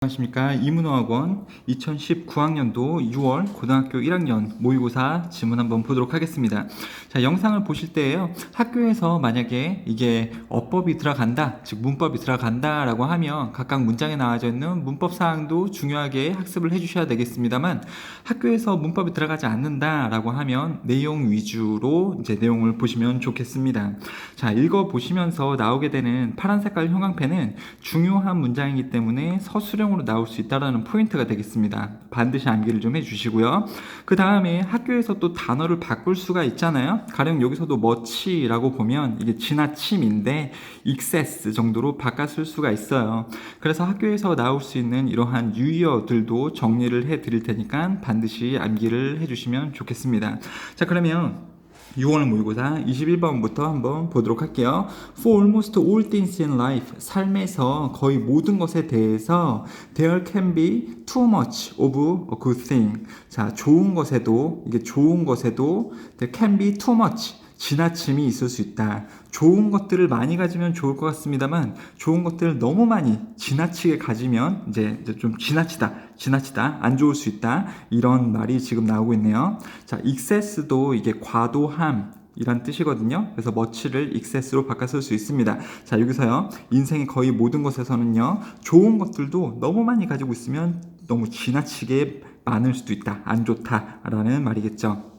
안녕하십니까. 이문호학원 2019학년도 6월 고등학교 1학년 모의고사 지문 한번 보도록 하겠습니다. 자, 영상을 보실 때에요. 학교에서 만약에 이게 어법이 들어간다, 즉 문법이 들어간다 라고 하면 각각 문장에 나와져 있는 문법 사항도 중요하게 학습을 해주셔야 되겠습니다만, 학교에서 문법이 들어가지 않는다 라고 하면 내용 위주로 이제 내용을 보시면 좋겠습니다. 자, 읽어보시면서 나오게 되는 파란 색깔 형광펜은 중요한 문장이기 때문에 서술형 으로 나올 수 있다는 포인트가 되겠습니다. 반드시 암기를 좀 해주시고요. 그 다음에 학교에서 또 단어를 바꿀 수가 있잖아요. 가령 여기서도 much라고 보면 이게 지나침인데 excess 정도로 바꿨을 수가 있어요. 그래서 학교에서 나올 수 있는 이러한 유의어들도 정리를 해 드릴 테니까 반드시 암기를 해주시면 좋겠습니다. 자, 그러면 6월 모의고사 21번부터 한번 보도록 할게요. For almost all things in life, 삶에서 거의 모든 것에 대해서 there can be too much of a good thing. 자, 좋은 것에도 there can be too much. 지나침이 있을 수 있다. 좋은 것들을 많이 가지면 좋을 것 같습니다만, 좋은 것들을 너무 많이 지나치게 가지면 이제 좀 지나치다 안 좋을 수 있다. 이런 말이 지금 나오고 있네요. 자, excess도 이게 과도함 이란 뜻이거든요. 그래서 much를 excess로 바꿔 쓸 수 있습니다. 자, 여기서요, 인생의 거의 모든 것에서는요, 좋은 것들도 너무 많이 가지고 있으면 너무 지나치게 많을 수도 있다. 안 좋다라는 말이겠죠.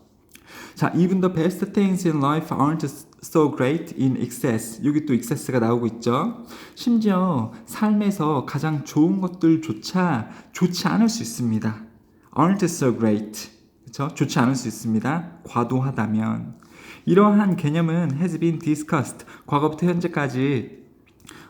자, even the best things in life aren't so great in excess. 여기 또 excess가 나오고 있죠. 심지어 삶에서 가장 좋은 것들조차 좋지 않을 수 있습니다. aren't so great. 그렇죠? 좋지 않을 수 있습니다. 과도하다면. 이러한 개념은 has been discussed. 과거부터 현재까지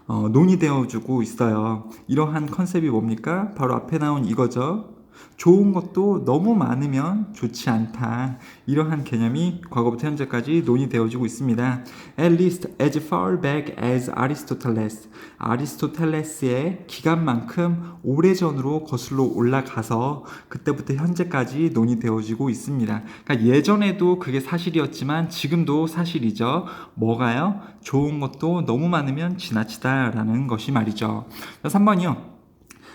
논의되어주고 있어요. 이러한 컨셉이 뭡니까? 바로 앞에 나온 이거죠. 좋은 것도 너무 많으면 좋지 않다. 이러한 개념이 과거부터 현재까지 논의되어지고 있습니다. At least as far back as Aristoteles. 아리스토텔레스의 기간만큼 오래전으로 거슬러 올라가서 그때부터 현재까지 논의되어지고 있습니다. 그러니까 예전에도 그게 사실이었지만 지금도 사실이죠. 뭐가요? 좋은 것도 너무 많으면 지나치다라는 것이 말이죠. 3번이요.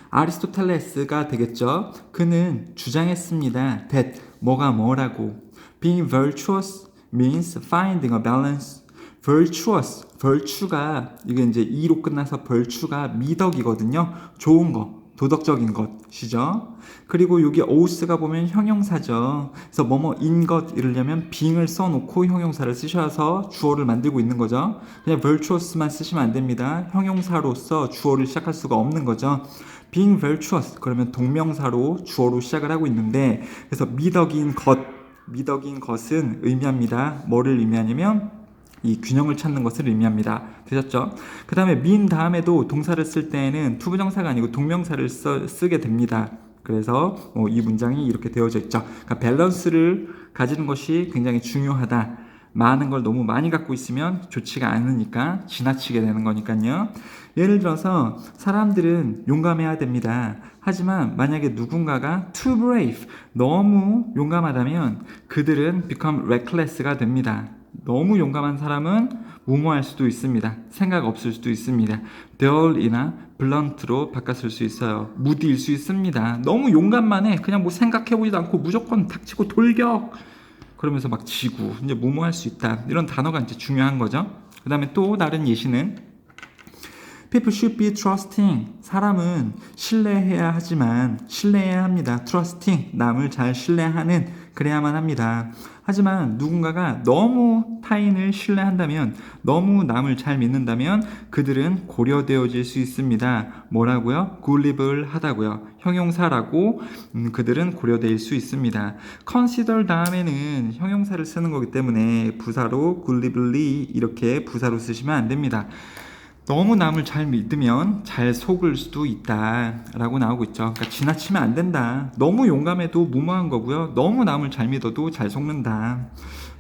아리스토텔레스가 되겠죠. 그는 주장했습니다. that 뭐가 뭐라고. being virtuous means finding a balance. virtuous, virtue가 이게 이제 e로 끝나서 virtue가 미덕이거든요. 좋은 거, 도덕적인 것이죠. 그리고 여기 ou스가 보면 형용사죠. 그래서 뭐뭐인 것 이러려면 being을 써놓고 형용사를 쓰셔서 주어를 만들고 있는 거죠. 그냥 virtuous만 쓰시면 안 됩니다. 형용사로서 주어를 시작할 수가 없는 거죠. being virtuous 그러면 동명사로 주어로 시작을 하고 있는데, 그래서 미덕인 것은 의미합니다. 뭐를 의미하냐면 이 균형을 찾는 것을 의미합니다. 되셨죠? 그 다음에 mean 다음에도 동사를 쓸 때에는 투부정사가 아니고 동명사를 쓰게 됩니다. 그래서 이 문장이 이렇게 되어져 있죠. 그러니까 밸런스를 가지는 것이 굉장히 중요하다. 많은 걸 너무 많이 갖고 있으면 좋지가 않으니까 지나치게 되는 거니까요. 예를 들어서 사람들은 용감해야 됩니다. 하지만 만약에 누군가가 too brave, 너무 용감하다면 그들은 become reckless가 됩니다. 너무 용감한 사람은 무모할 수도 있습니다. 생각 없을 수도 있습니다. dull이나 blunt로 바꿨을 수 있어요. 무디일 수 있습니다. 너무 용감만 해. 그냥 뭐 생각해보지도 않고 무조건 닥치고 돌격! 그러면서 막 지구, 이제 무모할 수 있다. 이런 단어가 이제 중요한 거죠. 그 다음에 또 다른 예시는 People should be trusting. 사람은 신뢰해야 하지만 신뢰해야 합니다. trusting, 남을 잘 신뢰하는, 그래야만 합니다. 하지만 누군가가 너무 타인을 신뢰한다면, 너무 남을 잘 믿는다면 그들은 고려되어질 수 있습니다. 뭐라고요? gullible 하다고요. 형용사라고 그들은 고려될 수 있습니다. consider 다음에는 형용사를 쓰는 거기 때문에 부사로 gullibly 이렇게 부사로 쓰시면 안 됩니다. 너무 남을 잘 믿으면 잘 속을 수도 있다 라고 나오고 있죠. 그러니까 지나치면 안 된다. 너무 용감해도 무모한 거고요. 너무 남을 잘 믿어도 잘 속는다.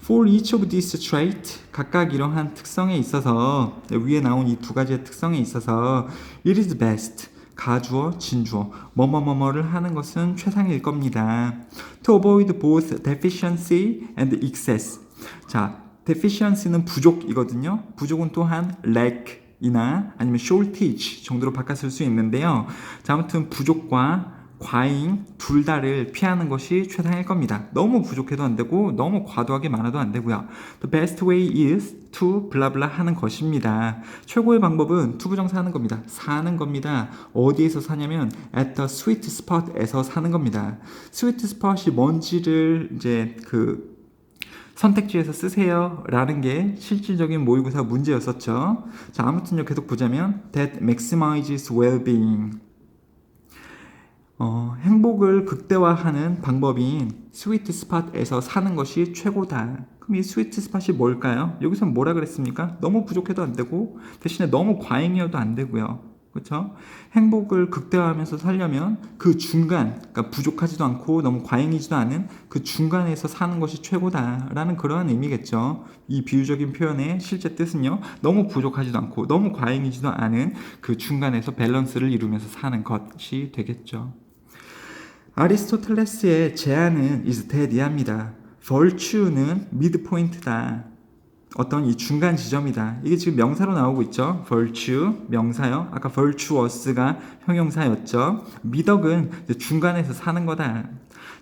For each of these traits, 각각 이러한 특성에 있어서, 위에 나온 이 두 가지의 특성에 있어서 it is best, 가주어, 진주어, 뭐뭐뭐뭐를 하는 것은 최상일 겁니다. To avoid both deficiency and excess. 자, deficiency는 부족이거든요. 부족은 또한 lack, 이나 아니면 shortage 정도로 바꿨을 수 있는데요. 자, 아무튼 부족과 과잉 둘 다를 피하는 것이 최상일 겁니다. 너무 부족해도 안 되고 너무 과도하게 많아도 안 되고요. The best way is to 블라블라 하는 것입니다. 최고의 방법은 투부정사 하는 겁니다. 사는 겁니다. 어디에서 사냐면 at the sweet spot에서 사는 겁니다. sweet spot이 뭔지를 이제 그 선택지에서 쓰세요 라는 게 실질적인 모의고사 문제였었죠. 자, 아무튼요 계속 보자면 that maximizes well-being, 행복을 극대화하는 방법인 스위트 스팟에서 사는 것이 최고다. 그럼 이 스위트 스팟이 뭘까요? 여기서 뭐라 그랬습니까? 너무 부족해도 안 되고 대신에 너무 과잉이어도 안 되고요. 그렇죠? 행복을 극대화하면서 살려면 그 중간, 그러니까 부족하지도 않고 너무 과잉이지도 않은 그 중간에서 사는 것이 최고다라는 그러한 의미겠죠. 이 비유적인 표현의 실제 뜻은요, 너무 부족하지도 않고 너무 과잉이지도 않은 그 중간에서 밸런스를 이루면서 사는 것이 되겠죠. 아리스토텔레스의 제안은 is dead이합니다. virtue는 midpoint다. 어떤 이 중간 지점이다. 이게 지금 명사로 나오고 있죠. virtue, 명사요. 아까 virtuous가 형용사였죠. 미덕은 중간에서 사는 거다.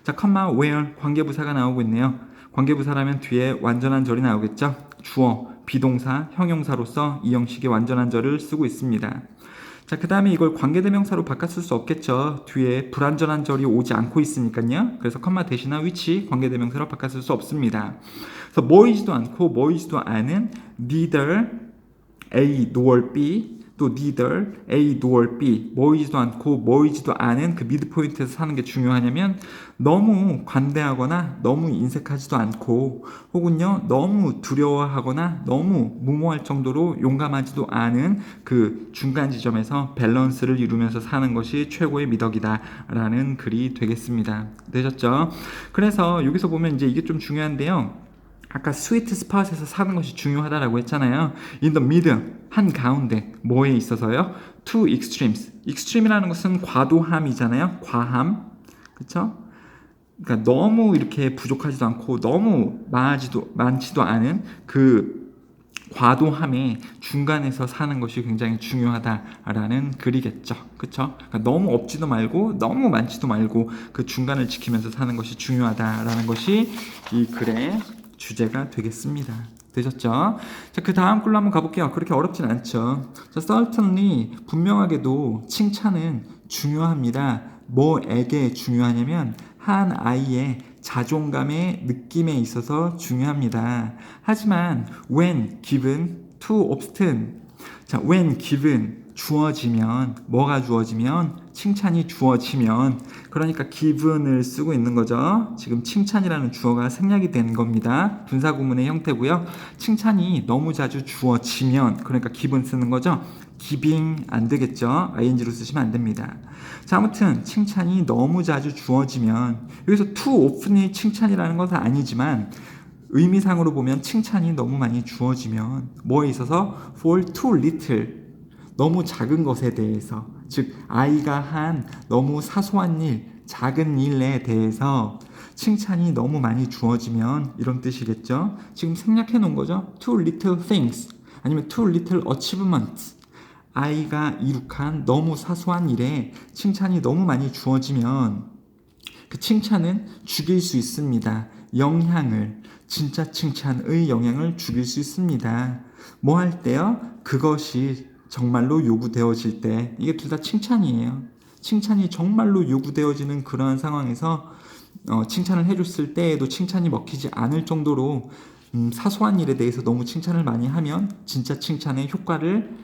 자, comma, where, 관계부사가 나오고 있네요. 관계부사라면 뒤에 완전한 절이 나오겠죠. 주어, 비동사, 형용사로서 이 형식의 완전한 절을 쓰고 있습니다. 자, 그 다음에 이걸 관계대명사로 바꿨을 수 없겠죠. 뒤에 불완전한 절이 오지 않고 있으니까요. 그래서 컴마 대신한 위치 관계대명사로 바꿨을 수 없습니다. 그래서 뭐이지도 않고 뭐이지도 않은 neither A nor B, 또 neither A nor B, 뭐이지도 않고 뭐이지도 않은 그 미드포인트에서 사는 게 중요하냐면 너무 관대하거나 너무 인색하지도 않고 혹은요 너무 두려워하거나 너무 무모할 정도로 용감하지도 않은 그 중간 지점에서 밸런스를 이루면서 사는 것이 최고의 미덕이다 라는 글이 되겠습니다. 되셨죠? 그래서 여기서 보면 이제 이게 좀 중요한데요. 아까 스위트 스팟에서 사는 것이 중요하다라고 했잖아요. In the middle, 한 가운데 뭐에 있어서요? Two extremes. extreme이라는 것은 과도함이잖아요. 과함, 그렇죠? 그러니까 너무 이렇게 부족하지도 않고 너무 많지도 않은 그 과도함의 중간에서 사는 것이 굉장히 중요하다라는 글이겠죠. 그렇죠? 그러니까 너무 없지도 말고 너무 많지도 말고 그 중간을 지키면서 사는 것이 중요하다라는 것이 이 글의 주제가 되겠습니다. 되셨죠? 자, 그 다음 글로 한번 가볼게요. 그렇게 어렵진 않죠. 자, certainly 분명하게도 칭찬은 중요합니다. 뭐에게 중요하냐면 한 아이의 자존감의 느낌에 있어서 중요합니다. 하지만 when given too often, 자, when given 주어지면, 뭐가 주어지면, 칭찬이 주어지면, 그러니까 given을 쓰고 있는 거죠. 지금 칭찬이라는 주어가 생략이 된 겁니다. 분사구문의 형태고요. 칭찬이 너무 자주 주어지면, 그러니까 given 쓰는 거죠. giving 안 되겠죠. ing로 쓰시면 안 됩니다. 자, 아무튼 칭찬이 너무 자주 주어지면, 여기서 too often이 칭찬이라는 것은 아니지만 의미상으로 보면 칭찬이 너무 많이 주어지면 뭐에 있어서 for too little, 너무 작은 것에 대해서, 즉 아이가 한 너무 사소한 일, 작은 일에 대해서 칭찬이 너무 많이 주어지면 이런 뜻이겠죠. 지금 생략해 놓은 거죠. too little things 아니면 too little achievements, 아이가 이룩한 너무 사소한 일에 칭찬이 너무 많이 주어지면 그 칭찬은 죽일 수 있습니다. 영향을, 진짜 칭찬의 영향을 죽일 수 있습니다. 뭐 할 때요? 그것이 정말로 요구되어질 때, 이게 둘 다 칭찬이에요. 칭찬이 정말로 요구되어지는 그러한 상황에서 칭찬을 해줬을 때에도 칭찬이 먹히지 않을 정도로 사소한 일에 대해서 너무 칭찬을 많이 하면 진짜 칭찬의 효과를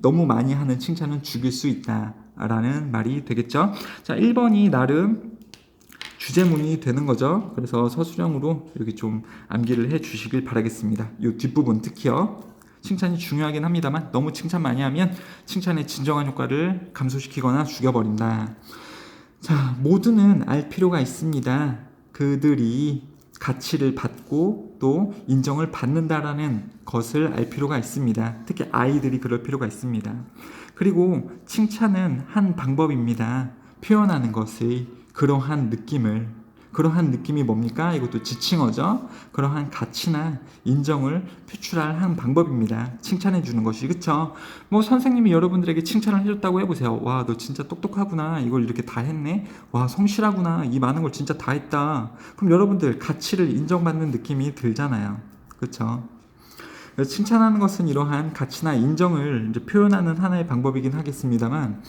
너무 많이 하는 칭찬은 죽일 수 있다라는 말이 되겠죠. 자, 1번이 나름 주제문이 되는 거죠. 그래서 서술형으로 여기 좀 암기를 해 주시길 바라겠습니다. 이 뒷부분 특히요. 칭찬이 중요하긴 합니다만 너무 칭찬 많이 하면 칭찬의 진정한 효과를 감소시키거나 죽여버린다. 자, 모두는 알 필요가 있습니다. 그들이 가치를 받고 또 인정을 받는다라는 것을 알 필요가 있습니다. 특히 아이들이 그럴 필요가 있습니다. 그리고 칭찬은 한 방법입니다. 표현하는 것의 그러한 느낌을 그러한 느낌이 뭡니까? 이것도 지칭어죠. 그러한 가치나 인정을 표출할 한 방법입니다. 칭찬해 주는 것이. 그쵸? 뭐 선생님이 여러분들에게 칭찬을 해줬다고 해보세요. 와, 너 진짜 똑똑하구나. 이걸 이렇게 다 했네. 와, 성실하구나. 이 많은 걸 진짜 다 했다. 그럼 여러분들 가치를 인정받는 느낌이 들잖아요. 그쵸? 칭찬하는 것은 이러한 가치나 인정을 이제 표현하는 하나의 방법이긴 하겠습니다만,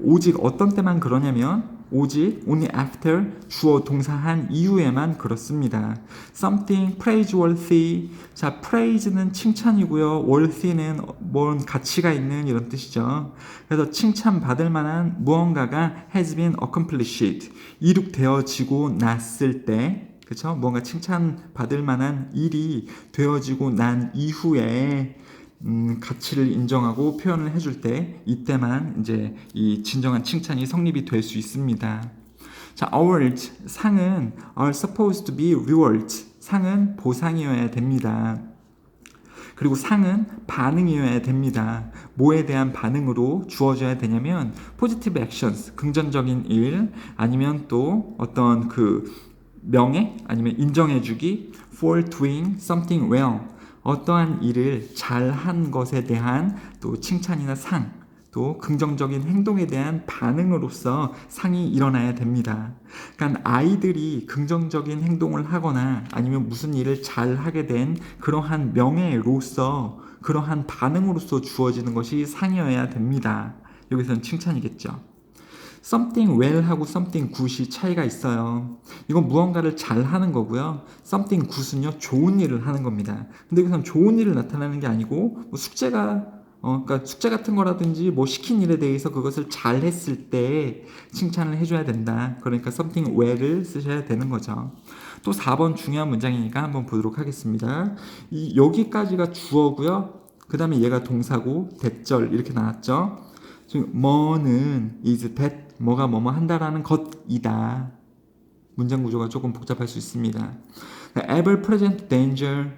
오직 어떤 때만 그러냐면 오직 only after 주어 동사한 이후에만 그렇습니다. something praiseworthy. 자, praise는 칭찬이고요. worthy는 뭔 가치가 있는 이런 뜻이죠. 그래서 칭찬받을 만한 무언가가 has been accomplished. 이룩되어지고 났을 때, 그렇죠? 뭔가 칭찬받을 만한 일이 되어지고 난 이후에 가치를 인정하고 표현을 해줄 때 이때만 이제 이 진정한 칭찬이 성립이 될 수 있습니다. 자, awards 상은 are supposed to be rewards. 상은 보상이어야 됩니다. 그리고 상은 반응이어야 됩니다. 뭐에 대한 반응으로 주어져야 되냐면 positive actions, 긍정적인 일, 아니면 또 어떤 그 명예, 아니면 인정해주기, for doing something well, 어떠한 일을 잘한 것에 대한 또 칭찬이나 상, 또 긍정적인 행동에 대한 반응으로서 상이 일어나야 됩니다. 그러니까 아이들이 긍정적인 행동을 하거나 아니면 무슨 일을 잘하게 된 그러한 명예로서, 그러한 반응으로서 주어지는 것이 상이어야 됩니다. 여기서는 칭찬이겠죠. something well하고 something good이 차이가 있어요. 이건 무언가를 잘 하는 거고요. something good은요, 좋은 일을 하는 겁니다. 근데 여기서는 좋은 일을 나타내는 게 아니고 뭐 그러니까 숙제 같은 거라든지 뭐 시킨 일에 대해서 그것을 잘 했을 때 칭찬을 해줘야 된다. 그러니까 something well을 쓰셔야 되는 거죠. 또 4번 중요한 문장이니까 한번 보도록 하겠습니다. 여기까지가 주어고요. 그 다음에 얘가 동사고 대절 이렇게 나왔죠. 지금 뭐는 is that, 뭐가 뭐뭐 한다라는 것이다. 문장 구조가 조금 복잡할 수 있습니다. ever present danger.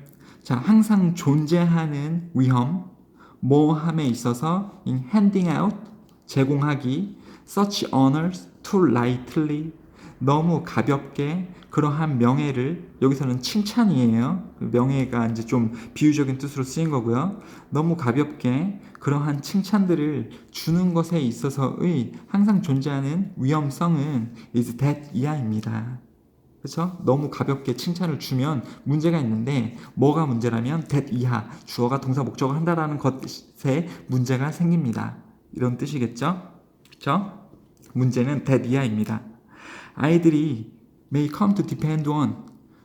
자, 항상 존재하는 위험. 뭐함에 있어서 in handing out, 제공하기, such honors too lightly, 너무 가볍게 그러한 명예를, 여기서는 칭찬이에요. 명예가 이제 좀 비유적인 뜻으로 쓰인 거고요. 너무 가볍게 그러한 칭찬들을 주는 것에 있어서의 항상 존재하는 위험성은 is that 이하입니다. 그렇죠? 너무 가볍게 칭찬을 주면 문제가 있는데, 뭐가 문제라면 that 이하, 주어가 동사 목적을 한다라는 것에 문제가 생깁니다. 이런 뜻이겠죠? 그렇죠? 문제는 that 이하입니다. 아이들이 may come to depend on,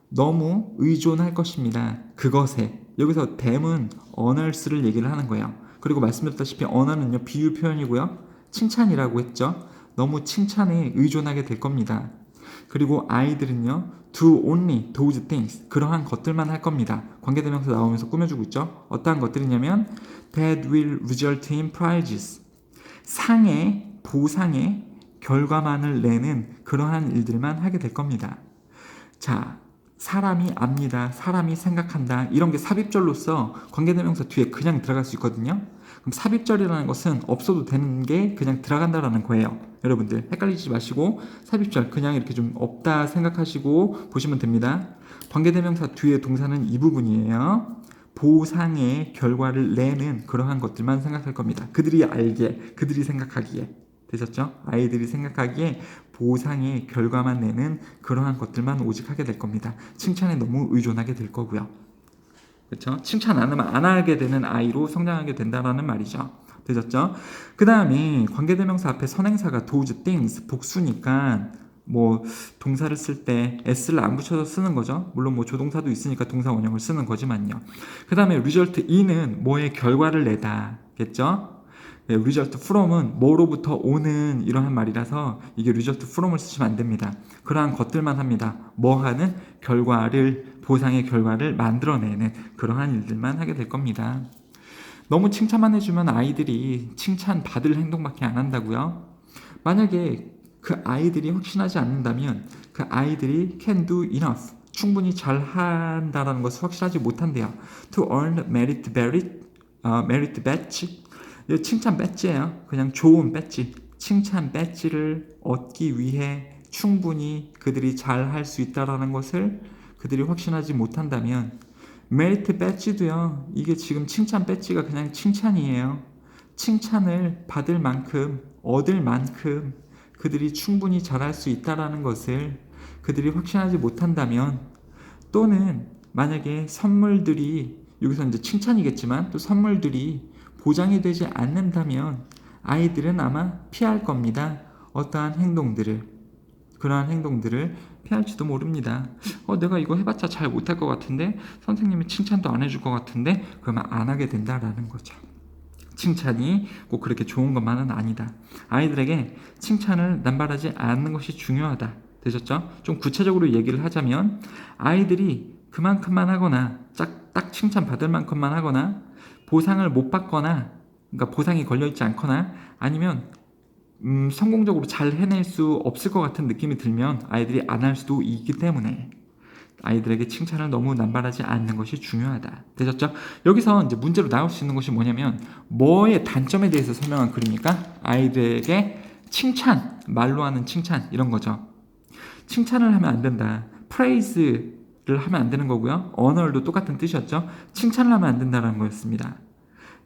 너무 의존할 것입니다. 그것에. 여기서 them은 honors를 얘기를 하는 거예요. 그리고 말씀드렸다시피 honor는요, 비유 표현이고요. 칭찬이라고 했죠. 너무 칭찬에 의존하게 될 겁니다. 그리고 아이들은요, do only those things, 그러한 것들만 할 겁니다. 관계대명사 나오면서 꾸며주고 있죠. 어떠한 것들이냐면 that will result in prizes, 상의, 보상의 결과만을 내는 그러한 일들만 하게 될 겁니다. 자, 사람이 압니다. 사람이 생각한다. 이런 게 삽입절로서 관계대명사 뒤에 그냥 들어갈 수 있거든요. 그럼 삽입절이라는 것은 없어도 되는 게 그냥 들어간다라는 거예요. 여러분들 헷갈리지 마시고 삽입절 그냥 이렇게 좀 없다 생각하시고 보시면 됩니다. 관계대명사 뒤에 동사는 이 부분이에요. 보상의 결과를 내는 그러한 것들만 생각할 겁니다. 그들이 알기에, 그들이 생각하기에. 되셨죠? 아이들이 생각하기에 보상의 결과만 내는 그러한 것들만 오직 하게 될 겁니다. 칭찬에 너무 의존하게 될 거고요. 그렇죠? 칭찬 안 하면 안 하게 되는 아이로 성장하게 된다라는 말이죠. 되셨죠? 그 다음에 관계대명사 앞에 선행사가 those things, 복수니까 뭐 동사를 쓸 때 s를 안 붙여서 쓰는 거죠. 물론 뭐 조동사도 있으니까 동사 원형을 쓰는 거지만요. 그 다음에 result in은 뭐의 결과를 내다겠죠? 네, result from은 뭐로부터 오는 이러한 말이라서 이게 result from을 쓰시면 안 됩니다. 그러한 것들만 합니다. 뭐 하는? 결과를, 보상의 결과를 만들어내는 그러한 일들만 하게 될 겁니다. 너무 칭찬만 해주면 아이들이 칭찬 받을 행동밖에 안 한다고요? 만약에 그 아이들이 확신하지 않는다면 그 아이들이 can do enough, 충분히 잘 한다는 것을 확실하지 못한대요. To earn merit badge, 칭찬 배지예요. 그냥 좋은 배지, 칭찬 배지를 얻기 위해 충분히 그들이 잘 할 수 있다라는 것을 그들이 확신하지 못한다면 메리트 배지도요. 이게 지금 칭찬 배지가 그냥 칭찬이에요. 칭찬을 받을 만큼 얻을 만큼 그들이 충분히 잘할 수 있다라는 것을 그들이 확신하지 못한다면 또는 만약에 선물들이 여기서 이제 칭찬이겠지만 또 선물들이 보장이 되지 않는다면 아이들은 아마 피할 겁니다. 어떠한 행동들을 그러한 행동들을 피할지도 모릅니다. 내가 이거 해봤자 잘 못할 것 같은데 선생님이 칭찬도 안 해줄 것 같은데 그러면 안 하게 된다라는 거죠. 칭찬이 꼭 그렇게 좋은 것만은 아니다. 아이들에게 칭찬을 남발하지 않는 것이 중요하다. 되셨죠? 좀 구체적으로 얘기를 하자면 아이들이 그만큼만 하거나 딱 칭찬 받을 만큼만 하거나 보상을 못 받거나 그러니까 보상이 걸려있지 않거나 아니면 성공적으로 잘 해낼 수 없을 것 같은 느낌이 들면 아이들이 안 할 수도 있기 때문에 아이들에게 칭찬을 너무 남발하지 않는 것이 중요하다. 되셨죠? 여기서 이제 문제로 나올 수 있는 것이 뭐냐면 뭐의 단점에 대해서 설명한 글입니까? 아이들에게 칭찬, 말로 하는 칭찬 이런 거죠. 칭찬을 하면 안 된다. praise를 하면 안 되는 거고요. honor도 똑같은 뜻이었죠. 칭찬을 하면 안 된다는 거였습니다.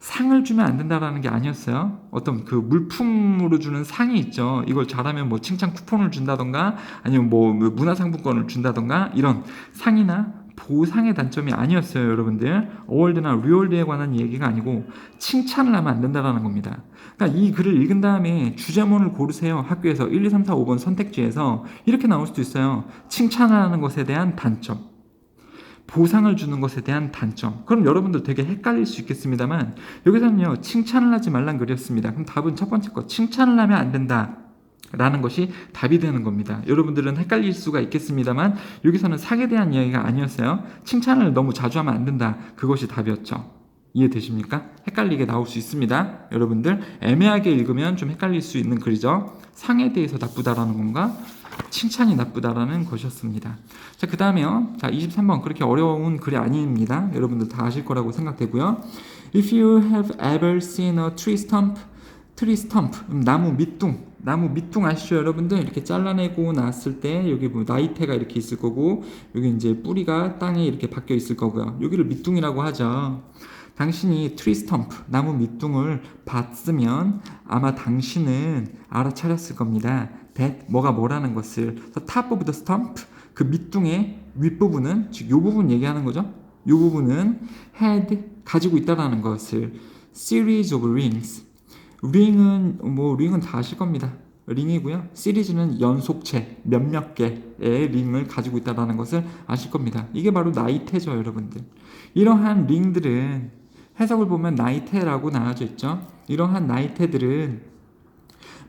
상을 주면 안 된다라는 게 아니었어요. 어떤 그 물품으로 주는 상이 있죠. 이걸 잘하면 뭐 칭찬 쿠폰을 준다던가 아니면 뭐 문화상품권을 준다던가 이런 상이나 보상의 단점이 아니었어요, 여러분들. 어월드나 리월드에 관한 얘기가 아니고 칭찬을 하면 안 된다라는 겁니다. 그러니까 이 글을 읽은 다음에 주제문을 고르세요. 학교에서 1, 2, 3, 4, 5번 선택지에서 이렇게 나올 수도 있어요. 칭찬하는 것에 대한 단점. 보상을 주는 것에 대한 단점. 그럼 여러분들 되게 헷갈릴 수 있겠습니다만 여기서는요. 칭찬을 하지 말란 글이었습니다. 그럼 답은 첫 번째 거 칭찬을 하면 안 된다 라는 것이 답이 되는 겁니다. 여러분들은 헷갈릴 수가 있겠습니다만 여기서는 상에 대한 이야기가 아니었어요. 칭찬을 너무 자주 하면 안 된다. 그것이 답이었죠. 이해되십니까? 헷갈리게 나올 수 있습니다. 여러분들 애매하게 읽으면 좀 헷갈릴 수 있는 글이죠. 상에 대해서 나쁘다라는 건가? 칭찬이 나쁘다라는 것이었습니다. 자, 그 다음에요. 자, 23번 그렇게 어려운 글이 아닙니다. 여러분들 다 아실 거라고 생각되고요. If you have ever seen a tree stump, 나무 밑둥 아시죠, 여러분들? 이렇게 잘라내고 났을 때 여기 뭐 나이테가 이렇게 있을 거고 여기 이제 뿌리가 땅에 이렇게 박혀 있을 거고요. 여기를 밑둥이라고 하죠. 당신이 트리 스텀프, 나무 밑둥을 봤으면 아마 당신은 알아차렸을 겁니다. that, 뭐가 뭐라는 것을. The top of the stump, 그 밑둥의 윗부분은, 즉 요 부분 얘기하는 거죠. 요 부분은 had, 가지고 있다라는 것을. series of rings. 링은 다 아실 겁니다. 링이고요. 시리즈는 연속체, 몇몇 개의 링을 가지고 있다는 것을 아실 겁니다. 이게 바로 나이테죠, 여러분들. 이러한 링들은 해석을 보면 나이테라고 나와져 있죠. 이러한 나이테들은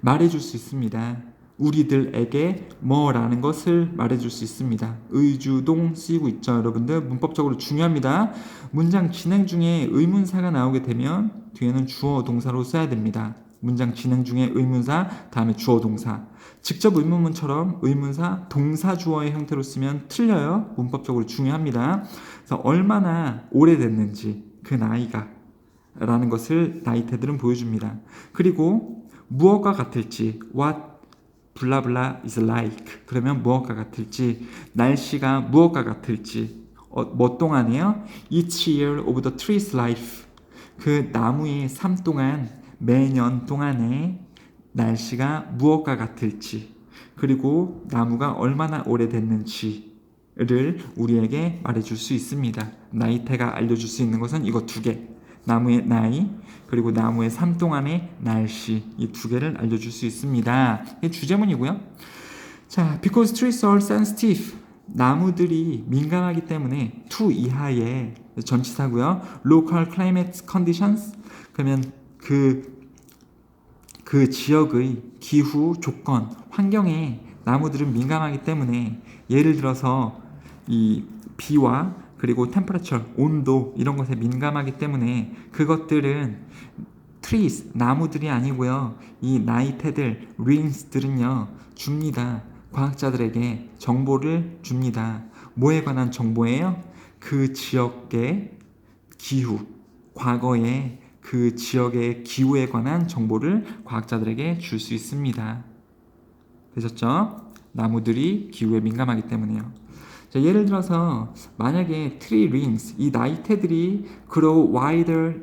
말해줄 수 있습니다. 우리들에게 뭐라는 것을 말해줄 수 있습니다. 의주동 쓰이고 있죠, 여러분들. 문법적으로 중요합니다. 문장 진행 중에 의문사가 나오게 되면 뒤에는 주어 동사로 써야 됩니다. 문장 진행 중에 의문사 다음에 주어 동사. 직접 의문문처럼 의문사 동사 주어의 형태로 쓰면 틀려요. 문법적으로 중요합니다. 그래서 얼마나 오래됐는지 그 나이가 라는 것을 나이테들은 보여줍니다. 그리고 무엇과 같을지 what 블라블라 is like 그러면 무엇과 같을지 날씨가 무엇과 같을지 뭐 동안에요? Each year of the tree's life 그 나무의 삶 동안 매년 동안에 날씨가 무엇과 같을지 그리고 나무가 얼마나 오래됐는지를 우리에게 말해줄 수 있습니다. 나이테가 알려줄 수 있는 것은 이거 두 개. 나무의 나이 그리고 나무의 삶 동안의 날씨 이 두 개를 알려줄 수 있습니다. 이게 주제문이고요. 자, because trees are sensitive 나무들이 민감하기 때문에 to 이하의 전치사고요. local climate conditions 그러면 그 지역의 기후 조건 환경에 나무들은 민감하기 때문에 예를 들어서 이 비와 그리고 템퍼레처, 온도 이런 것에 민감하기 때문에 그것들은 trees, 나무들이 아니고요. 이 나이테들, rings들은요. 줍니다. 과학자들에게 정보를 줍니다. 뭐에 관한 정보예요? 그 지역의 기후, 과거의 그 지역의 기후에 관한 정보를 과학자들에게 줄 수 있습니다. 되셨죠? 나무들이 기후에 민감하기 때문에요. 자, 예를 들어서 만약에 tree rings, 이 나이테들이 grow wider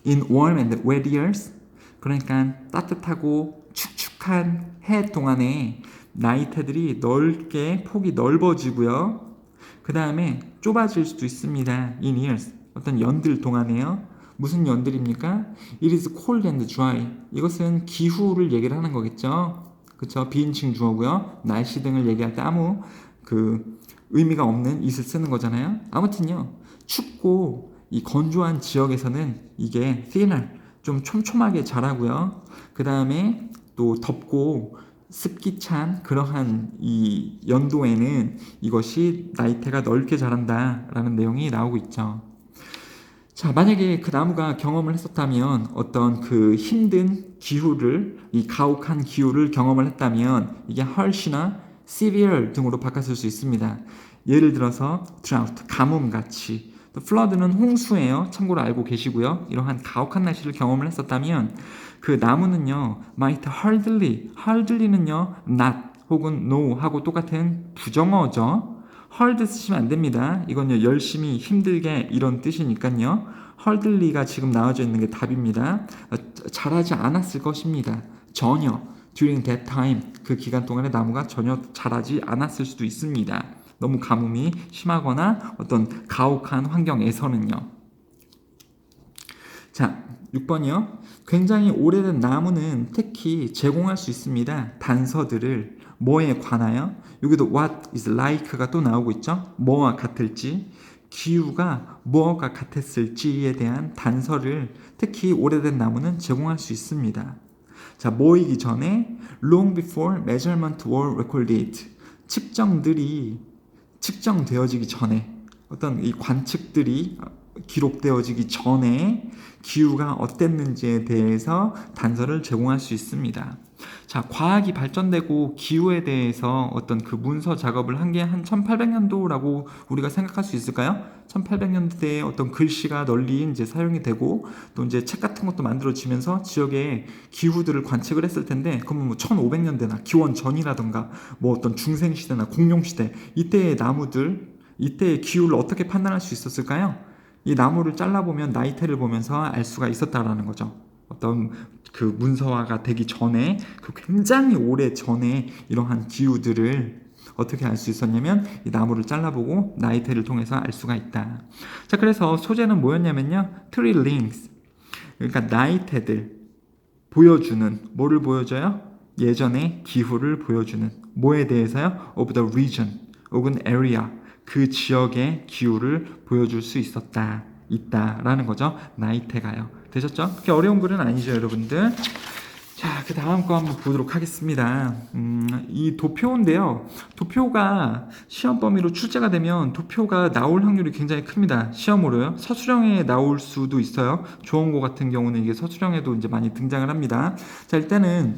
in warm and wet years, 그러니까 따뜻하고 축축한 해 동안에 나이테들이 넓게 폭이 넓어지고요. 그 다음에 좁아질 수도 있습니다. in years, 어떤 연들 동안에요. 무슨 연들입니까? It is cold and dry. 이것은 기후를 얘기를 하는 거겠죠. 그쵸? 비인칭 주어고요. 날씨 등을 얘기할 때 아무 그 의미가 없는 it을 쓰는 거잖아요. 아무튼요, 춥고 이 건조한 지역에서는 이게 thinner, 좀 촘촘하게 자라고요. 그 다음에 또 덥고 습기 찬 그러한 이 연도에는 이것이 나이테가 넓게 자란다라는 내용이 나오고 있죠. 자, 만약에 그 나무가 경험을 했었다면, 어떤 그 힘든 기후를, 이 가혹한 기후를 경험을 했다면 이게 harsh나 severe 등으로 바꿨을 수 있습니다. 예를 들어서 drought, 가뭄같이. 또 flood는 홍수예요. 참고로 알고 계시고요. 이러한 가혹한 날씨를 경험을 했었다면 그 나무는요, might hardly는요, not 혹은 no 하고 똑같은 부정어죠. hard 쓰시면 안 됩니다. 이건요, 열심히 힘들게 이런 뜻이니까요. hardly가 지금 나와져 있는 게 답입니다. 자라지 않았을 것입니다. 전혀 during that time, 그 기간 동안에 나무가 전혀 자라지 않았을 수도 있습니다. 너무 가뭄이 심하거나 어떤 가혹한 환경에서는요. 자, 6번이요. 굉장히 오래된 나무는 특히 제공할 수 있습니다. 단서들을 뭐에 관하여? 여기도 what is like가 또 나오고 있죠. 뭐와 같을지, 기후가 뭐가 같았을지에 대한 단서를 특히 오래된 나무는 제공할 수 있습니다. 자, 모이기 전에 long before measurement were recorded, 측정들이 측정되어지기 전에, 어떤 이 관측들이 기록되어지기 전에 기후가 어땠는지에 대해서 단서를 제공할 수 있습니다. 자, 과학이 발전되고 기후에 대해서 어떤 그 문서 작업을 한 게 한 1800년도라고 우리가 생각할 수 있을까요? 1800년대에 어떤 글씨가 널리 이제 사용이 되고 또 이제 책 같은 것도 만들어지면서 지역의 기후들을 관측을 했을 텐데, 그러면 뭐 1500년대나 기원 전이라던가 뭐 어떤 중생시대나 공룡시대, 이때의 나무들, 이때의 기후를 어떻게 판단할 수 있었을까요? 이 나무를 잘라보면 나이테를 보면서 알 수가 있었다라는 거죠. 어떤 그 문서화가 되기 전에, 그 굉장히 오래 전에 이러한 기후들을 어떻게 알 수 있었냐면 이 나무를 잘라보고 나이테를 통해서 알 수가 있다. 자, 그래서 소재는 뭐였냐면요, tree rings, 그러니까 나이테들 보여주는, 뭐를 보여줘요? 예전의 기후를 보여주는, 뭐에 대해서요? of the region 혹은 area, 그 지역의 기후를 보여줄 수 있다라는 거죠. 나이테가요. 되셨죠? 그렇게 어려운 글은 아니죠, 여러분들. 자, 그 다음 거 한번 보도록 하겠습니다. 이 도표인데요. 도표가 시험 범위로 출제가 되면 도표가 나올 확률이 굉장히 큽니다. 시험으로요. 서술형에 나올 수도 있어요. 좋은 거 같은 경우는 이게 서술형에도 이제 많이 등장을 합니다. 자, 일단은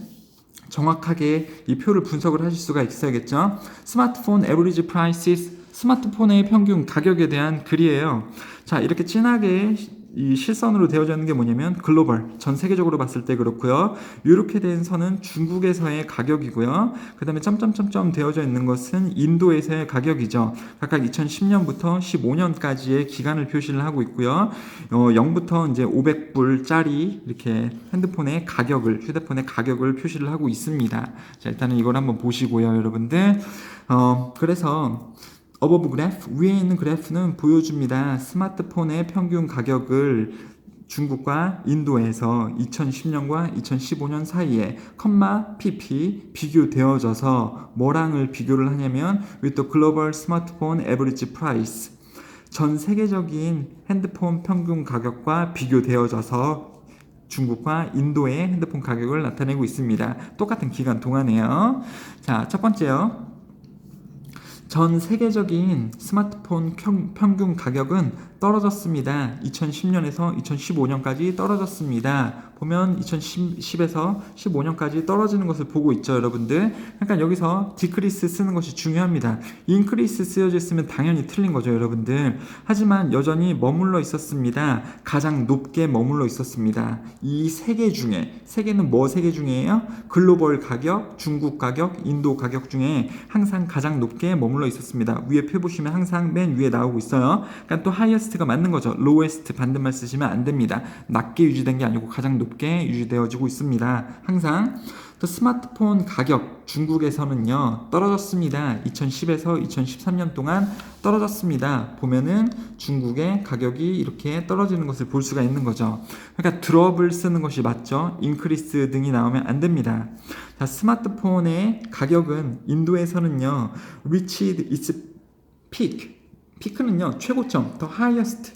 정확하게 이 표를 분석을 하실 수가 있어야겠죠. 스마트폰 average prices, 스마트폰의 평균 가격에 대한 글이에요. 자, 이렇게 진하게 이 실선으로 되어져 있는 게 뭐냐면 글로벌, 전 세계적으로 봤을 때 그렇고요. 이렇게 된 선은 중국에서의 가격이고요. 그 다음에 점점점점 되어져 있는 것은 인도에서의 가격이죠. 각각 2010년부터 15년까지의 기간을 표시를 하고 있고요. 0부터 이제 500불짜리 이렇게 핸드폰의 가격을, 휴대폰의 가격을 표시를 하고 있습니다. 자, 일단은 이걸 한번 보시고요, 여러분들. 그래서 어버브 그래프, 위에 있는 그래프는 보여줍니다. 스마트폰의 평균 가격을 중국과 인도에서 2010년과 2015년 사이에 pp 비교되어져서 뭐랑을 비교를 하냐면 with the global smartphone average price, 전 세계적인 핸드폰 평균 가격과 비교되어져서 중국과 인도의 핸드폰 가격을 나타내고 있습니다. 똑같은 기간 동안에요. 자, 첫 번째요. 전 세계적인 스마트폰 평균 가격은 떨어졌습니다. 2010년에서 2015년까지 떨어졌습니다. 보면 2010에서 15년까지 떨어지는 것을 보고 있죠, 여러분들. 그러니까 여기서 디크리스 쓰는 것이 중요합니다. 인크리스 쓰여져 있으면 당연히 틀린 거죠, 여러분들. 하지만 여전히 머물러 있었습니다. 가장 높게 머물러 있었습니다. 이 세 개 중에, 세계는 뭐 세 개 중에요? 글로벌 가격, 중국 가격, 인도 가격 중에 항상 가장 높게 머물러 있었습니다. 위에 표 보시면 항상 맨 위에 나오고 있어요. 그러니까 또 하이어스트가 맞는 거죠. 로에스트 반대말 쓰시면 안 됩니다. 낮게 유지된 게 아니고 가장 높게 유지되어지고 있습니다. 항상. 또 스마트폰 가격 중국에서는요 떨어졌습니다. 2010에서 2013년 동안 떨어졌습니다. 보면은 중국의 가격이 이렇게 떨어지는 것을 볼 수가 있는 거죠. 그러니까 드롭을 쓰는 것이 맞죠. 인크리스 등이 나오면 안 됩니다. 자, 스마트폰의 가격은 인도에서는요 reached its peak. 피크는요 최고점, the highest.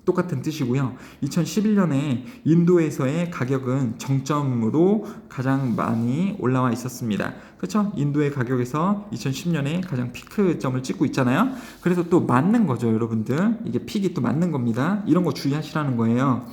똑같은 뜻이고요. 2011년에 인도에서의 가격은 정점으로 가장 많이 올라와 있었습니다. 그렇죠? 인도의 가격에서 2010년에 가장 피크점을 찍고 있잖아요. 그래서 또 맞는 거죠, 여러분들. 이게 픽이 또 맞는 겁니다. 이런 거 주의하시라는 거예요.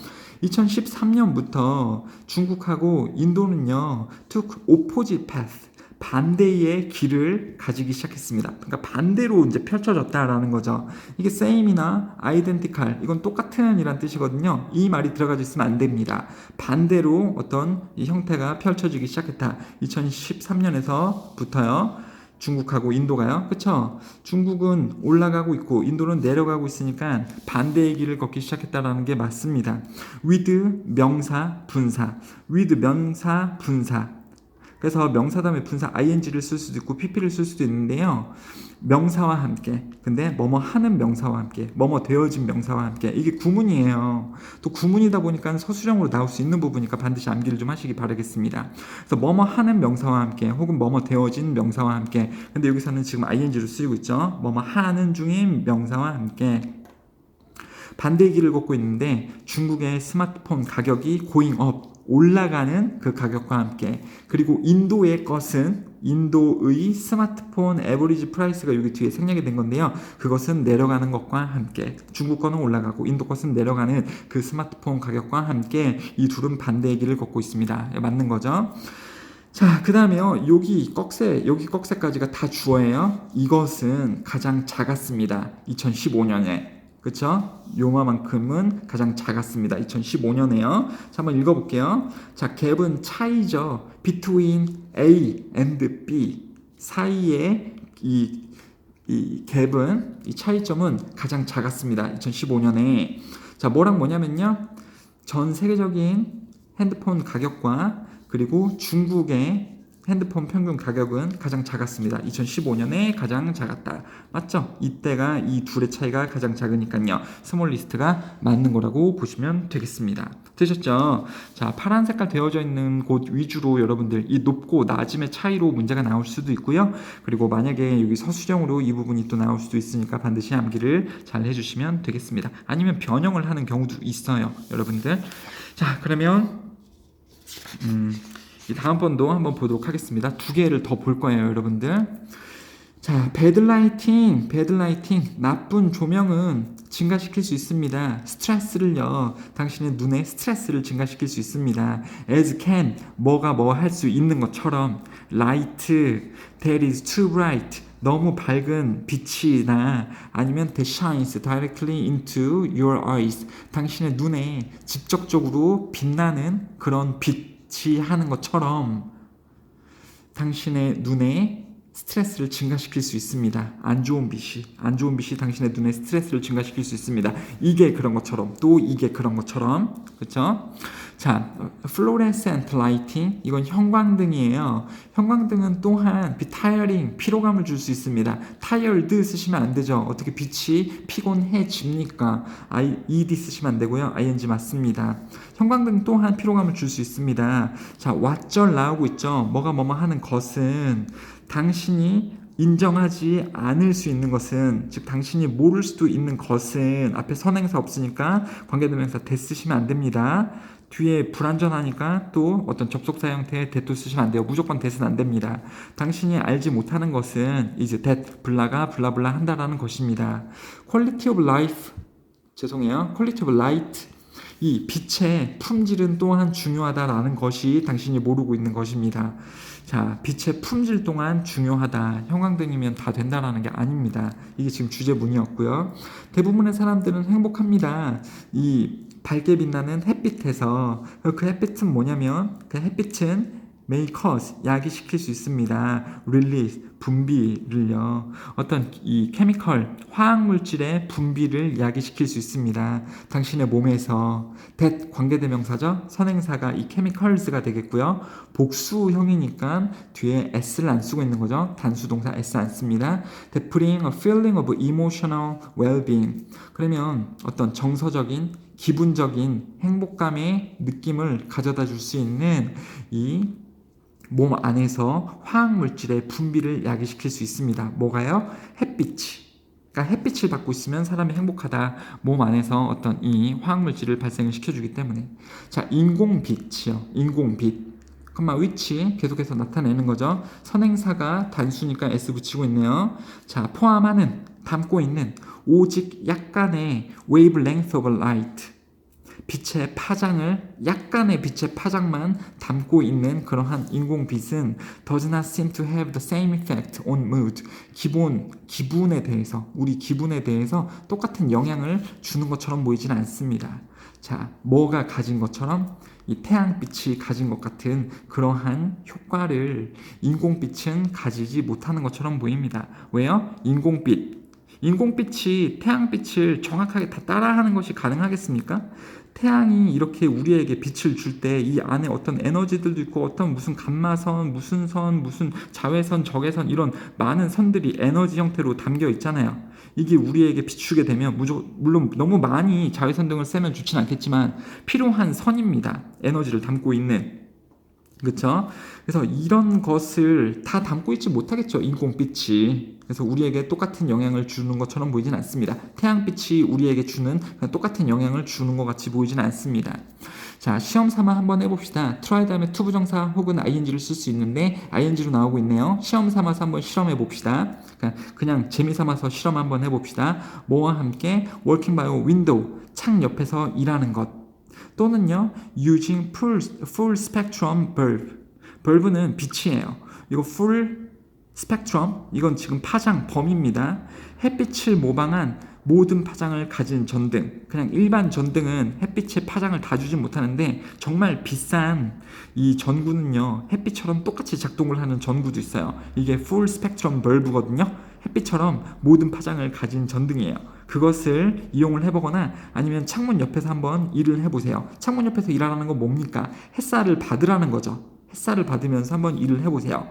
2013년부터 중국하고 인도는요, took opposite path. 반대의 길을 가지기 시작했습니다. 그러니까 반대로 이제 펼쳐졌다라는 거죠. 이게 same이나 identical 이건 똑같은 이란 뜻이거든요. 이 말이 들어가져 있으면 안 됩니다. 반대로 어떤 이 형태가 펼쳐지기 시작했다. 2013년에서부터요. 중국하고 인도가요. 그쵸? 중국은 올라가고 있고 인도는 내려가고 있으니까 반대의 길을 걷기 시작했다라는 게 맞습니다. with 명사 분사. with 명사 분사. 그래서 명사 다음에 분사 ing를 쓸 수도 있고 pp를 쓸 수도 있는데요. 명사와 함께, 근데 뭐뭐 하는 명사와 함께, 뭐뭐 되어진 명사와 함께, 이게 구문이에요. 또 구문이다 보니까 서술형으로 나올 수 있는 부분이니까 반드시 암기를 좀 하시기 바라겠습니다. 그래서 뭐뭐 하는 명사와 함께 혹은 뭐뭐 되어진 명사와 함께, 근데 여기서는 지금 ing를 쓰이고 있죠. 뭐뭐 하는 중인 명사와 함께 반대의 길을 걷고 있는데 중국의 스마트폰 가격이 going up, 올라가는 그 가격과 함께, 그리고 인도의 것은 인도의 스마트폰 에버리지 프라이스가 여기 뒤에 생략이 된 건데요. 그것은 내려가는 것과 함께, 중국 거는 올라가고 인도 것은 내려가는 그 스마트폰 가격과 함께 이 둘은 반대의 길을 걷고 있습니다. 맞는 거죠. 자, 그 다음에요. 여기 꺽쇠까지가 다 주어예요. 이것은 가장 작았습니다. 2015년에. 그쵸? 요마만큼은 가장 작았습니다. 2015년에요. 자, 한번 읽어볼게요. 자, 갭은 차이죠. between A and B 사이의 이 갭은, 이 차이점은 가장 작았습니다. 2015년에. 자, 뭐랑 뭐냐면요. 전 세계적인 핸드폰 가격과 그리고 중국의 핸드폰 평균 가격은 가장 작았습니다. 2015년에 가장 작았다. 맞죠? 이때가 이 둘의 차이가 가장 작으니까요. 스몰 리스트가 맞는 거라고 보시면 되겠습니다. 되셨죠? 자, 파란 색깔 되어져 있는 곳 위주로 여러분들 이 높고 낮음의 차이로 문제가 나올 수도 있고요. 그리고 만약에 여기 서술형으로 이 부분이 또 나올 수도 있으니까 반드시 암기를 잘 해주시면 되겠습니다. 아니면 변형을 하는 경우도 있어요, 여러분들. 자, 그러면 이 다음번도 한번 보도록 하겠습니다. 두 개를 더 볼 거예요, 여러분들. 자, 배드라이팅, 나쁜 조명은 증가시킬 수 있습니다. 스트레스를요, 당신의 눈에 스트레스를 증가시킬 수 있습니다. as can, 뭐가 뭐 할 수 있는 것처럼, light, that is too bright, 너무 밝은 빛이나 아니면 that shines directly into your eyes, 당신의 눈에 직접적으로 빛나는 그런 빛이 하는 것처럼 당신의 눈에 스트레스를 증가시킬 수 있습니다. 안 좋은 빛이 당신의 눈에 스트레스를 증가시킬 수 있습니다. 이게 그런 것처럼, 또 이게 그런 것처럼, 그렇죠? 자, fluorescent lighting, 이건 형광등이에요. 형광등은 또한 tiring, 피로감을 줄 수 있습니다. tired 쓰시면 안 되죠. 어떻게 빛이 피곤해집니까? ed 쓰시면 안 되고요. ing 맞습니다. 형광등 또한 피로감을 줄 수 있습니다. 자, 왓절 나오고 있죠. 뭐가 뭐뭐 하는 것은, 당신이 인정하지 않을 수 있는 것은, 즉 당신이 모를 수도 있는 것은, 앞에 선행사 없으니까 관계대명사 that 쓰시면 안 됩니다. 뒤에 불완전하니까 또 어떤 접속사 형태의 that도 쓰시면 안 돼요. 무조건 that은 안 됩니다. 당신이 알지 못하는 것은 is that 블라가 블라블라 한다라는 것입니다. quality of life, 죄송해요. quality of light, 이 빛의 품질은 또한 중요하다라는 것이 당신이 모르고 있는 것입니다. 자, 빛의 품질 또한 중요하다. 형광등이면 다 된다라는 게 아닙니다. 이게 지금 주제문이었고요. 대부분의 사람들은 행복합니다. 이 밝게 빛나는 햇빛에서. 그 햇빛은 뭐냐면 그 햇빛은 may cause, 야기시킬 수 있습니다. release, 분비를요. 어떤 이 케미컬, 화학물질의 분비를 야기시킬 수 있습니다. 당신의 몸에서. that 관계대명사죠. 선행사가 이 chemicals가 되겠고요. 복수형이니까 뒤에 s를 안 쓰고 있는 거죠. 단수동사 s 안 씁니다. that bring a feeling of emotional well-being. 그러면 어떤 정서적인, 기분적인 행복감의 느낌을 가져다 줄 수 있는 이 몸 안에서 화학물질의 분비를 야기시킬 수 있습니다. 뭐가요? 햇빛이. 그러니까 햇빛을 받고 있으면 사람이 행복하다. 몸 안에서 어떤 이 화학물질을 발생을 시켜주기 때문에. 자, 인공빛이요. 인공빛. which 계속해서 나타내는 거죠. 선행사가 단수니까 s 붙이고 있네요. 자, 포함하는, 담고 있는 오직 약간의 wavelength of light. 빛의 파장을, 약간의 빛의 파장만 담고 있는 그러한 인공빛은 does not seem to have the same effect on mood. 기분에 대해서, 우리 기분에 대해서 똑같은 영향을 주는 것처럼 보이지는 않습니다. 자, 뭐가 가진 것처럼? 이 태양빛이 가진 것 같은 그러한 효과를 인공빛은 가지지 못하는 것처럼 보입니다. 왜요? 인공빛이 태양빛을 정확하게 다 따라하는 것이 가능하겠습니까? 태양이 이렇게 우리에게 빛을 줄 때 이 안에 어떤 에너지들도 있고 어떤 무슨 감마선, 무슨 선, 무슨 자외선, 적외선 이런 많은 선들이 에너지 형태로 담겨 있잖아요. 이게 우리에게 비추게 되면 물론 너무 많이 자외선 등을 쐬면 좋진 않겠지만 필요한 선입니다. 에너지를 담고 있는. 그렇죠? 그래서 이런 것을 다 담고 있지 못하겠죠. 인공빛이. 그래서 우리에게 똑같은 영향을 주는 것처럼 보이진 않습니다. 태양빛이 우리에게 주는 똑같은 영향을 주는 것 같이 보이진 않습니다. 자, 시험 삼아 한번 해봅시다. try 다음에 to 부정사 혹은 ing를 쓸 수 있는데 ing로 나오고 있네요. 시험 삼아서 한번 실험해 봅시다. 그냥 재미 삼아서 실험 한번 해봅시다. 뭐와 함께 working by a window, 창 옆에서 일하는 것. 또는요, using full spectrum bulb. bulb는 빛이에요. 이거 full spectrum, 이건 지금 파장 범위입니다. 햇빛을 모방한 모든 파장을 가진 전등. 그냥 일반 전등은 햇빛의 파장을 다 주진 못하는데 정말 비싼 이 전구는요, 햇빛처럼 똑같이 작동을 하는 전구도 있어요. 이게 full spectrum bulb거든요. 햇빛처럼 모든 파장을 가진 전등이에요. 그것을 이용을 해보거나 아니면 창문 옆에서 한번 일을 해보세요. 창문 옆에서 일하라는 건 뭡니까? 햇살을 받으라는 거죠. 햇살을 받으면서 한번 일을 해보세요.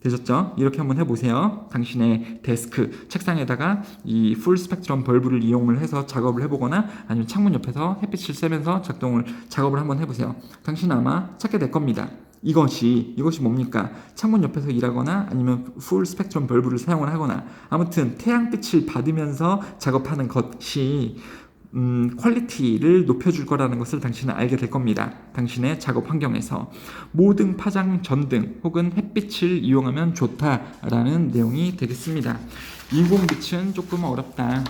되셨죠? 이렇게 한번 해보세요. 당신의 데스크, 책상에다가 이 풀 스펙트럼 벌브를 이용을 해서 작업을 해보거나 아니면 창문 옆에서 햇빛을 쐬면서 작업을 한번 해보세요. 당신은 아마 찾게 될 겁니다. 이것이 뭡니까? 창문 옆에서 일하거나 아니면 풀 스펙트럼 벌브를 사용을 하거나 아무튼 태양빛을 받으면서 작업하는 것이 퀄리티를 높여줄 거라는 것을 당신은 알게 될 겁니다. 당신의 작업 환경에서 모든 파장 전등 혹은 햇빛을 이용하면 좋다라는 내용이 되겠습니다. 인공빛은 조금 어렵다.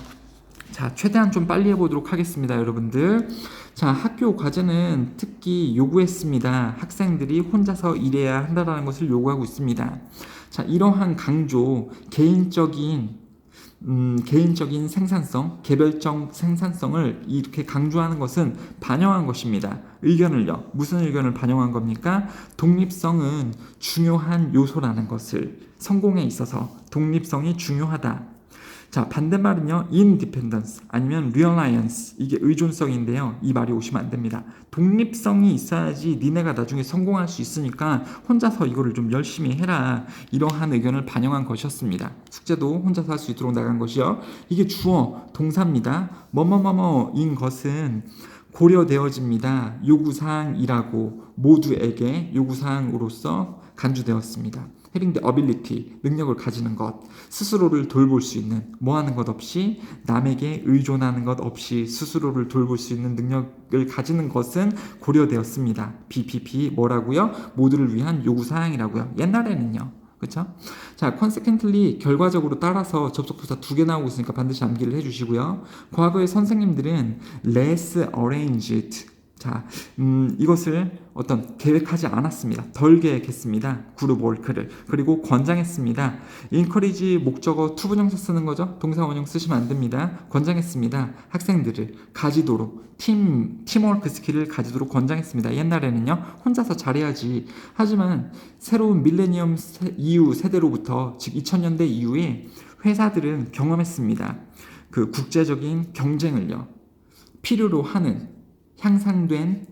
자, 최대한 좀 빨리 해보도록 하겠습니다, 여러분들. 자, 학교 과제는 특히 요구했습니다. 학생들이 혼자서 일해야 한다는 것을 요구하고 있습니다. 자, 이러한 강조, 개인적인 생산성, 개별적 생산성을 이렇게 강조하는 것은 반영한 것입니다. 의견을요. 무슨 의견을 반영한 겁니까? 독립성은 중요한 요소라는 것을, 성공에 있어서 독립성이 중요하다. 자, 반대말은요, independence 아니면 reliance, 이게 의존성인데요. 이 말이 오시면 안 됩니다. 독립성이 있어야지 니네가 나중에 성공할 수 있으니까 혼자서 이거를 좀 열심히 해라. 이러한 의견을 반영한 것이었습니다. 숙제도 혼자서 할 수 있도록 나간 것이요. 이게 주어, 동사입니다. 뭐뭐뭐뭐인 것은 고려되어집니다. 요구사항이라고 모두에게 요구사항으로서 간주되었습니다. having the ability, 능력을 가지는 것, 스스로를 돌볼 수 있는, 뭐 하는 것 없이, 남에게 의존하는 것 없이 스스로를 돌볼 수 있는 능력을 가지는 것은 고려되었습니다. BPP 뭐라고요? 모두를 위한 요구사항이라고요. 옛날에는요. 그렇죠? 자, consequently 결과적으로 따라서 접속부사 2개 나오고 있으니까 반드시 암기를 해주시고요. 과거의 선생님들은 less arranged, 자, 이것을 어떤 계획하지 않았습니다. 덜 계획했습니다. 그룹 워크를. 그리고 권장했습니다. encourage 목적어 투부정사 쓰는 거죠. 동사 원형 쓰시면 안 됩니다. 권장했습니다. 학생들을 가지도록 팀워크 스킬을 가지도록 권장했습니다. 옛날에는요. 혼자서 잘해야지. 하지만 새로운 밀레니엄 이후 세대로부터 즉 2000년대 이후에 회사들은 경험했습니다. 그 국제적인 경쟁을요. 필요로 하는 향상된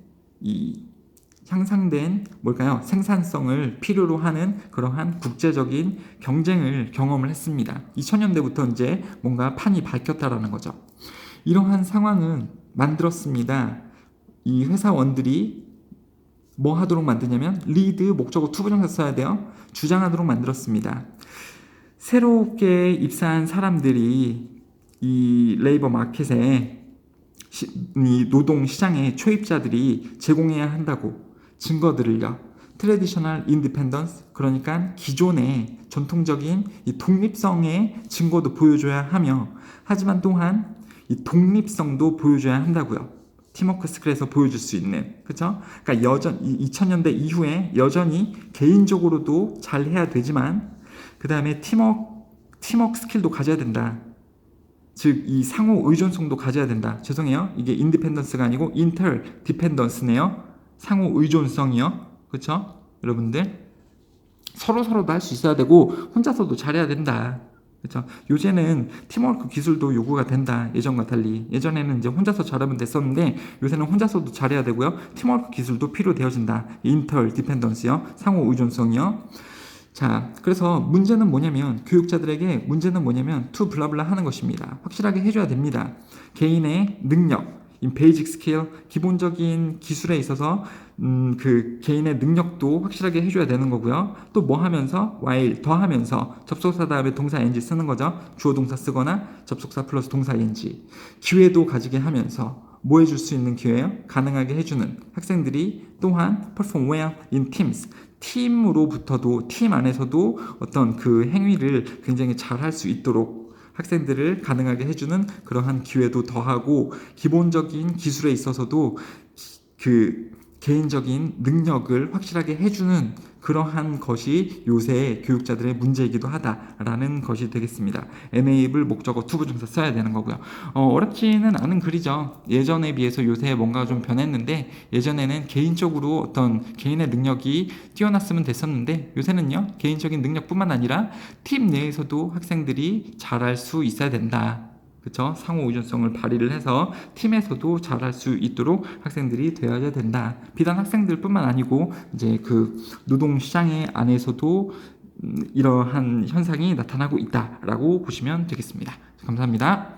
뭘까요? 생산성을 필요로 하는 그러한 국제적인 경쟁을 경험을 했습니다. 2000년대부터 이제 뭔가 판이 밝혔다라는 거죠. 이러한 상황은 만들었습니다. 이 회사원들이 뭐 하도록 만드냐면 리드 목적어 투부정사 써야 돼요. 주장하도록 만들었습니다. 새롭게 입사한 사람들이 이 레이버 마켓에 이 노동 시장의 초입자들이 제공해야 한다고 증거들을요. 트래디셔널 인디펜던스, 그러니까 기존의 전통적인 이 독립성의 증거도 보여줘야 하며, 하지만 또한 이 독립성도 보여줘야 한다고요. 팀워크 스킬에서 보여줄 수 있는, 그렇죠? 그러니까 2000년대 이후에 여전히 개인적으로도 잘 해야 되지만 그 다음에 팀워크 스킬도 가져야 된다. 즉 이 상호 의존성도 가져야 된다. 죄송해요. 이게 인디펜던스가 아니고 인터디펜던스네요. 상호 의존성이요. 그렇죠? 여러분들 서로도 할 수 있어야 되고 혼자서도 잘해야 된다. 그렇죠? 요새는 팀워크 기술도 요구가 된다. 예전과 달리. 예전에는 이제 혼자서 잘하면 됐었는데 요새는 혼자서도 잘해야 되고요. 팀워크 기술도 필요되어진다. 인터디펜던스요. 상호 의존성이요. 자, 그래서 문제는 뭐냐면 교육자들에게 문제는 뭐냐면 to 블라블라 하는 것입니다. 확실하게 해줘야 됩니다. 개인의 능력, 베이직 스킬, 기본적인 기술에 있어서 그 개인의 능력도 확실하게 해줘야 되는 거고요. 또 뭐 하면서 while 더하면서 접속사 다음에 동사 ing 쓰는 거죠. 주어 동사 쓰거나 접속사 플러스 동사 ing. 기회도 가지게 하면서 뭐 해줄 수 있는 기회예요? 가능하게 해주는 학생들이 또한 perform well in teams. 팀으로부터도 팀 안에서도 어떤 그 행위를 굉장히 잘 할 수 있도록 학생들을 가능하게 해주는 그러한 기회도 더하고 기본적인 기술에 있어서도 그 개인적인 능력을 확실하게 해주는 그러한 것이 요새 교육자들의 문제이기도 하다라는 것이 되겠습니다. enable 목적어 투부정사 써야 되는 거고요. 어렵지는 않은 글이죠. 예전에 비해서 요새 뭔가 좀 변했는데 예전에는 개인적으로 어떤 개인의 능력이 뛰어났으면 됐었는데 요새는요. 개인적인 능력뿐만 아니라 팀 내에서도 학생들이 잘할 수 있어야 된다. 그렇죠? 상호 의존성을 발휘를 해서 팀에서도 잘할 수 있도록 학생들이 되어야 된다. 비단 학생들뿐만 아니고 이제 그 노동 시장의 안에서도 이러한 현상이 나타나고 있다라고 보시면 되겠습니다. 감사합니다.